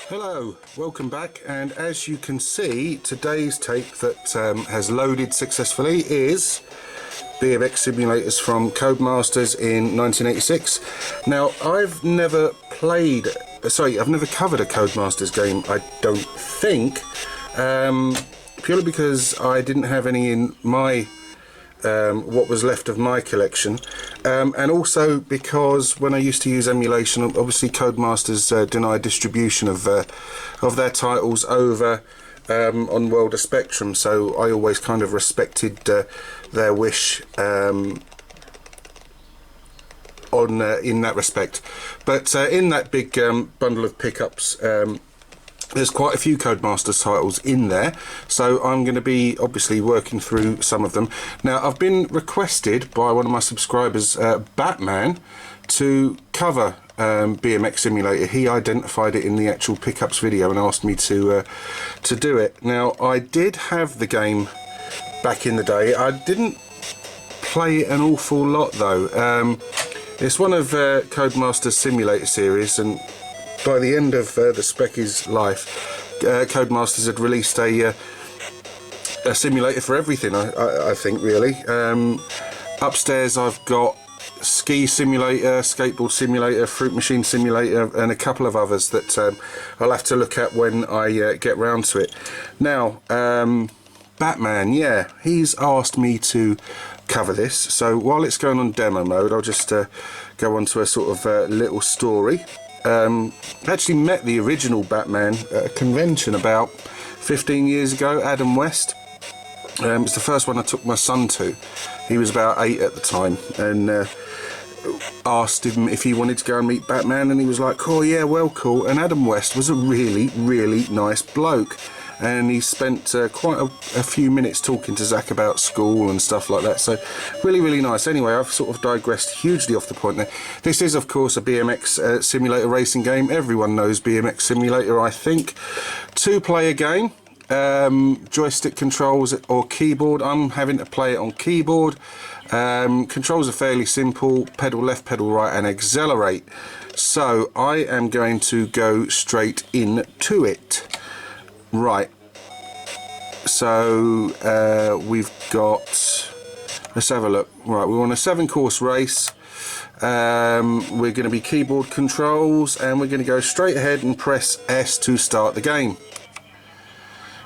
Hello, welcome back, and as you can see, today's tape that has loaded successfully is BMX Simulators from Codemasters in 1986. Now, I've never covered a Codemasters game, I don't think, purely because I didn't have any in my what was left of my collection, and also because when I used to use emulation, obviously Codemasters denied distribution of their titles over on World of Spectrum, so I always kind of respected their wish in that respect. But in that big bundle of pickups, there's quite a few Codemasters titles in there, so I'm going to be obviously working through some of them. Now, I've been requested by one of my subscribers, Batman, to cover BMX Simulator. He identified it in the actual pickups video and asked me to do it. Now, I did have the game back in the day. I didn't play it an awful lot though. It's one of Codemasters Simulator series, and by the end of the Speccy's life, Codemasters had released a simulator for everything, I think, really. Upstairs I've got Ski Simulator, Skateboard Simulator, Fruit Machine Simulator, and a couple of others that I'll have to look at when I get round to it. Now, Batman, yeah, he's asked me to cover this, so while it's going on demo mode, I'll just go on to a sort of little story. Actually met the original Batman at a convention about 15 years ago, Adam West. It's the first one I took my son to. He was about 8 at the time, and asked him if he wanted to go and meet Batman, and he was like, oh yeah, well, cool. And Adam West was a really, really nice bloke, and he spent quite a few minutes talking to Zach about school and stuff like that, so really, really nice. Anyway, I've sort of digressed hugely off the point there. This is, of course, a BMX simulator racing game. Everyone knows BMX Simulator, I think. Two-player game, joystick controls or keyboard. I'm having to play it on keyboard. Controls are fairly simple: pedal left, pedal right, and accelerate. So I am going to go straight into it. Right, so we've got, let's have a look. Right, we're on a 7-course race. We're going to be keyboard controls, and we're going to go straight ahead and press S to start the game.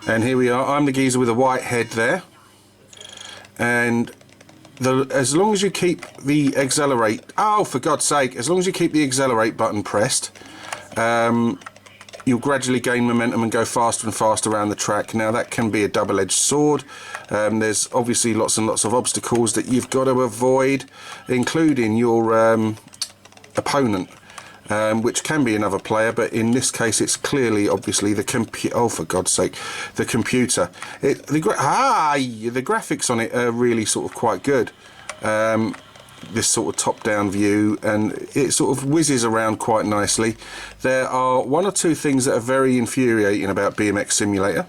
And here we are. I'm the geezer with a white head there, and as long as you keep the accelerate, oh for God's sake, as long as you keep the accelerate button pressed, you'll gradually gain momentum and go faster and faster around the track. Now, that can be a double-edged sword. There's obviously lots and lots of obstacles that you've got to avoid, including your opponent, which can be another player, but in this case it's clearly, obviously, the computer. Oh, for God's sake, the computer. The graphics on it are really sort of quite good. This sort of top-down view, and it sort of whizzes around quite nicely. There are one or two things that are very infuriating about BMX Simulator,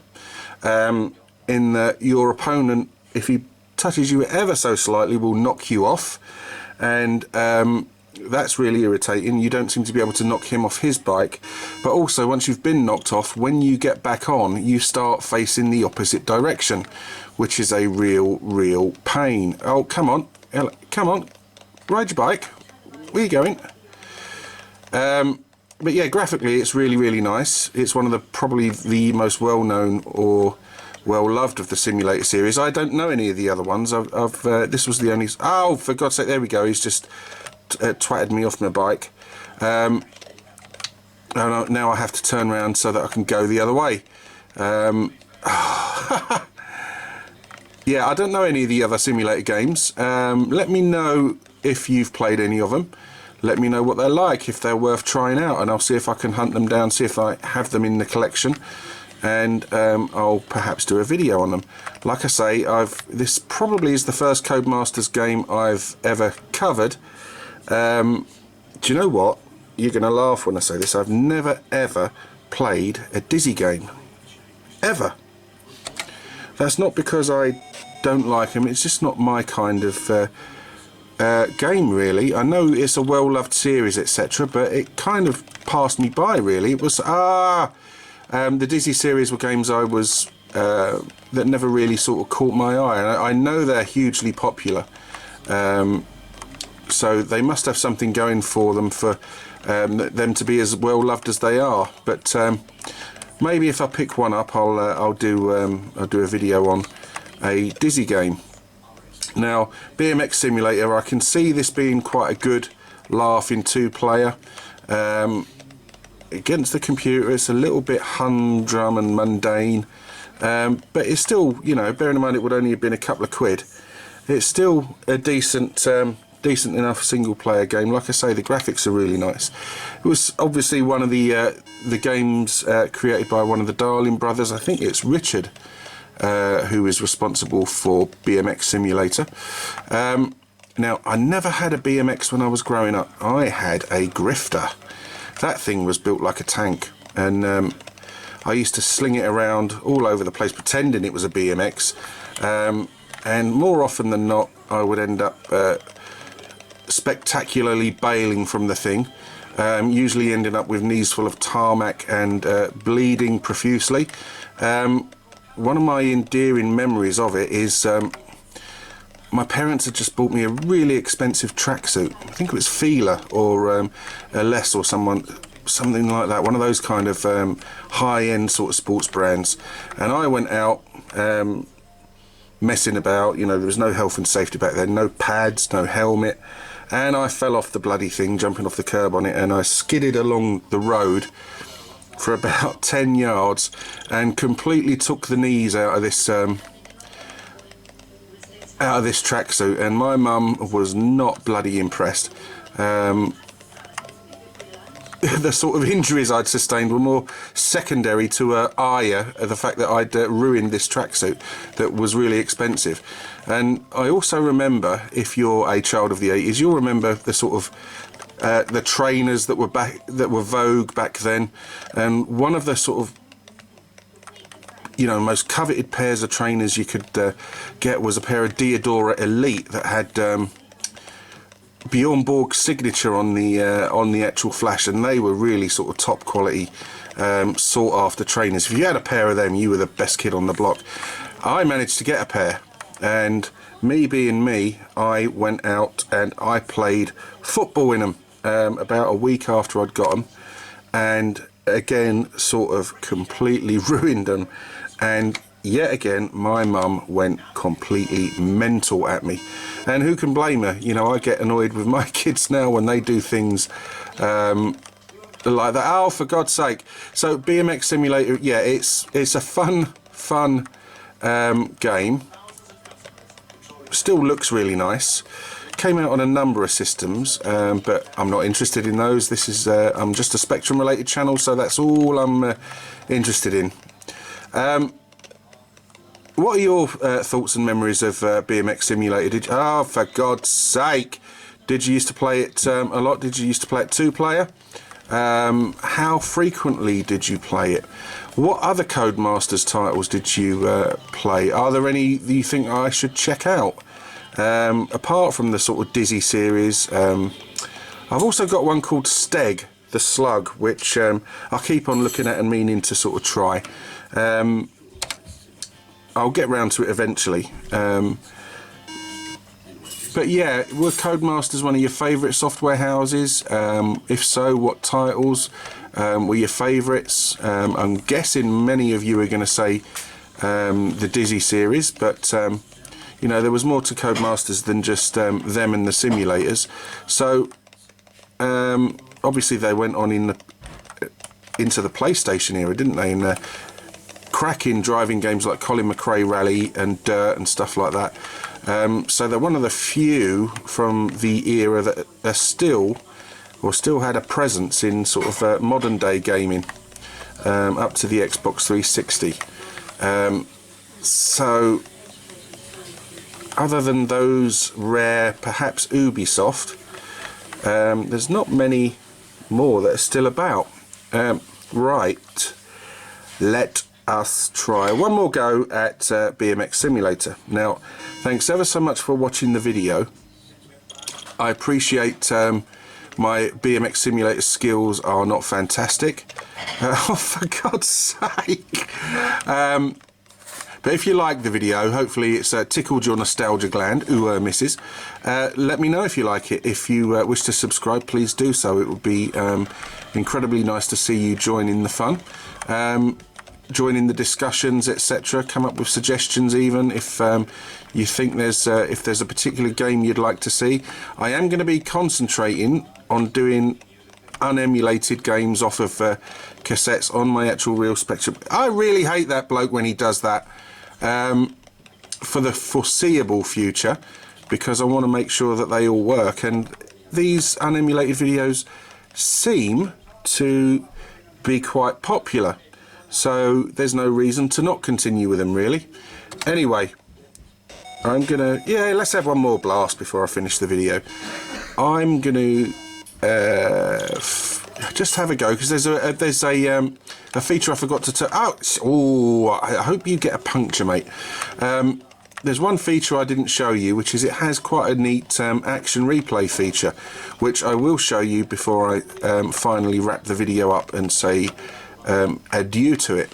in that your opponent, if he touches you ever so slightly, will knock you off, and that's really irritating. You don't seem to be able to knock him off his bike, but also once you've been knocked off, when you get back on, you start facing the opposite direction, which is a real pain. Oh, come on, ride your bike. Where are you going? But yeah, graphically it's really nice. It's one of the probably the most well-known or well-loved of the simulator series. I don't know any of the other ones. This was the only. Oh, for God's sake! There we go. He's just twatted me off my bike. Now I have to turn around so that I can go the other way. Yeah, I don't know any of the other simulator games. Let me know if you've played any of them. Let me know what they're like, if they're worth trying out, and I'll see if I can hunt them down, see if I have them in the collection, and I'll perhaps do a video on them. Like I say, this probably is the first Codemasters game I've ever covered. Do you know what? You're going to laugh when I say this. I've never ever played a Dizzy game. Ever. That's not because I don't like them, it's just not my kind of game, really. I know it's a well-loved series, etc., but it kind of passed me by, really. It was, The Dizzy series were games that never really sort of caught my eye. And I know they're hugely popular, so they must have something going for them them to be as well loved as they are. But maybe if I pick one up, I'll do a video on a Dizzy game. Now, BMX Simulator, I can see this being quite a good laugh in 2-player. Against the computer, it's a little bit humdrum and mundane, but it's still, you know, bearing in mind it would only have been a couple of quid, it's still a decent enough single-player game. Like I say, the graphics are really nice. It was obviously one of the games created by one of the Darling brothers. I think it's Richard, who is responsible for BMX Simulator. Now, I never had a BMX when I was growing up. I had a Grifter. That thing was built like a tank, and I used to sling it around all over the place pretending it was a BMX, and more often than not I would end up spectacularly bailing from the thing, usually ending up with knees full of tarmac and bleeding profusely. One of my endearing memories of it is my parents had just bought me a really expensive tracksuit. I think it was Fila or Les or something like that, one of those kind of high-end sort of sports brands. And I went out messing about, you know, there was no health and safety back then, no pads, no helmet, and I fell off the bloody thing, jumping off the curb on it, and I skidded along the road for about 10 yards and completely took the knees out of this tracksuit, and my mum was not bloody impressed. The sort of injuries I'd sustained were more secondary to ire of the fact that I'd ruined this tracksuit that was really expensive. And I also remember, if you're a child of the 80s, you'll remember the sort of the trainers that were vogue back then, and one of the sort of, you know, most coveted pairs of trainers you could get was a pair of Diodora Elite that had Bjorn Borg's signature on the actual flash, and they were really sort of top quality, sought after trainers. If you had a pair of them, you were the best kid on the block. I managed to get a pair, and me being me, I went out and I played football in them about a week after I'd got them, and again sort of completely ruined them. And yet again, my mum went completely mental at me, and who can blame her? You know, I get annoyed with my kids now when they do things like that. Oh, for God's sake! So BMX Simulator, yeah, it's a fun game. Still looks really nice. Came out on a number of systems, but I'm not interested in those. This is I'm just a Spectrum related channel, so that's all I'm interested in. What are your thoughts and memories of BMX Simulator? Oh, for God's sake! Did you used to play it a lot? Did you used to play it 2-player? How frequently did you play it? What other Codemasters titles did you play? Are there any that you think I should check out? Apart from the sort of Dizzy series, I've also got one called Steg, the Slug, which I keep on looking at and meaning to sort of try. I'll get round to it eventually. But yeah, were Codemasters one of your favourite software houses? If so, what titles were your favourites? I'm guessing many of you are going to say the Dizzy series, but you know, there was more to Codemasters than just them and the simulators. So obviously they went on into the PlayStation era, didn't they? In cracking driving games like Colin McRae Rally and Dirt and stuff like that. So they're one of the few from the era that are still had a presence in sort of modern day gaming, up to the Xbox 360. So other than those rare, perhaps Ubisoft, there's not many more that are still about. Right, let us try one more go at BMX Simulator. Now, thanks ever so much for watching the video. I appreciate my BMX Simulator skills are not fantastic, Oh, for God's sake. But if you like the video, hopefully it's tickled your nostalgia gland, missus. Let me know if you like it. If you wish to subscribe, please do so. It would be incredibly nice to see you join in the fun, join in the discussions, etc. Come up with suggestions, even if you think there's a particular game you'd like to see. I am going to be concentrating on doing unemulated games off of cassettes on my actual real Spectrum. I really hate that bloke when he does that. For the foreseeable future, because I want to make sure that they all work, and these unemulated videos seem to be quite popular, so there's no reason to not continue with them, really. Anyway, I'm gonna, yeah, let's have one more blast before I finish the video. I'm gonna just have a go, because there's a feature I forgot to I hope you get a puncture, mate. There's one feature I didn't show you, which is it has quite a neat action replay feature, which I will show you before I finally wrap the video up and say adieu to it.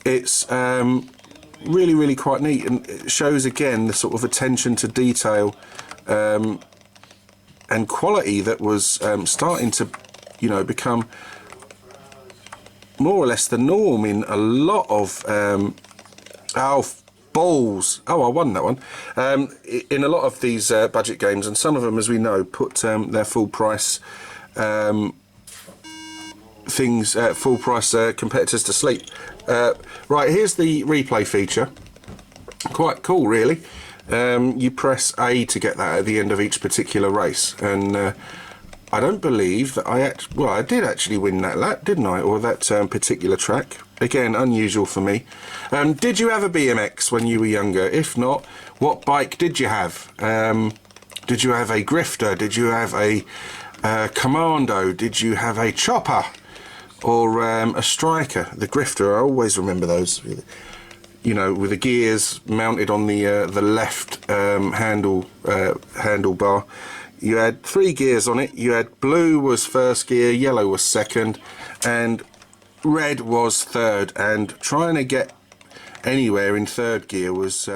It's really quite neat, and it shows again the sort of attention to detail and quality that was starting to, you know, become more or less the norm in a lot of balls. Oh, I won that one. In a lot of these budget games, and some of them, as we know, put their full price full price competitors to sleep. Right, here's the replay feature. Quite cool, really. You press A to get that at the end of each particular race, and I don't believe that I did actually win that lap, didn't I? Or that particular track. Again, unusual for me. Did you have a BMX when you were younger? If not, what bike did you have? Did you have a grifter? Did you have a commando? Did you have a chopper? Or a striker? The grifter, I always remember those. You know, with the gears mounted on the left handlebar. You had 3 gears on it. You had blue was first gear, yellow was second, and red was third. And trying to get anywhere in third gear was